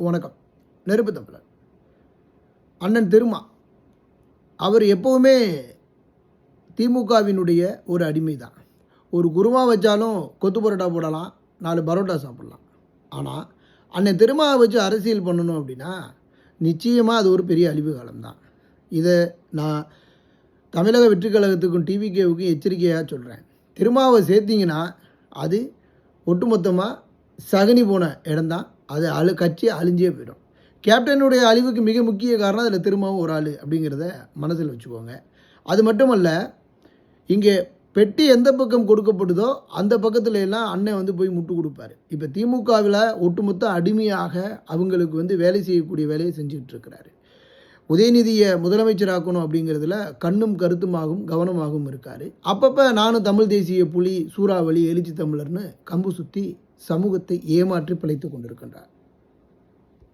வணக்கம். நெருப்பு தம்பலர் அண்ணன் திருமா அவர் எப்போவுமே திமுகவினுடைய ஒரு அடிமை தான். ஒரு குருமா வச்சாலும் கொத்து பரோட்டா போடலாம், 4 பரோட்டா சாப்பிட்லாம். ஆனால் அண்ணன் திருமாவை வச்சு அரசியல் பண்ணணும் அப்படின்னா நிச்சயமாக அது ஒரு பெரிய அழிவு காலம்தான். இதை நான் தமிழக வெற்றி கழகத்துக்கும் டிவிகேவுக்கும் எச்சரிக்கையாக சொல்கிறேன். திருமாவை சேர்த்திங்கன்னா அது ஒட்டுமொத்தமாக சகனி போன இடம்தான். அது கட்சி அழிஞ்சே போயிடும். கேப்டனுடைய அழிவுக்கு மிக முக்கிய காரணம் அதில் திரும்பவும் ஒரு ஆள் அப்படிங்கிறத மனசில் வச்சுக்கோங்க. அது மட்டுமல்ல, இங்கே பெட்டி எந்த பக்கம் கொடுக்கப்படுதோ அந்த பக்கத்துல எல்லாம் அண்ணன் போய் முட்டு கொடுப்பாரு. இப்போ திமுகவில் ஒட்டுமொத்த அடிமையாக அவங்களுக்கு வேலை செய்யக்கூடிய வேலையை செஞ்சுக்கிட்டு இருக்கிறாரு. உதயநிதியை முதலமைச்சராக்கணும் அப்படிங்கிறதுல கண்ணும் கருத்துமாகவும் கவனமாகவும் இருக்கார். அப்பப்போ நானும் தமிழ் தேசிய புலி, சூறாவளி, எழுச்சி தமிழர்னு கம்பு சுற்றி சமூகத்தை ஏமாற்றி பிழைத்து கொண்டிருக்கின்றார்.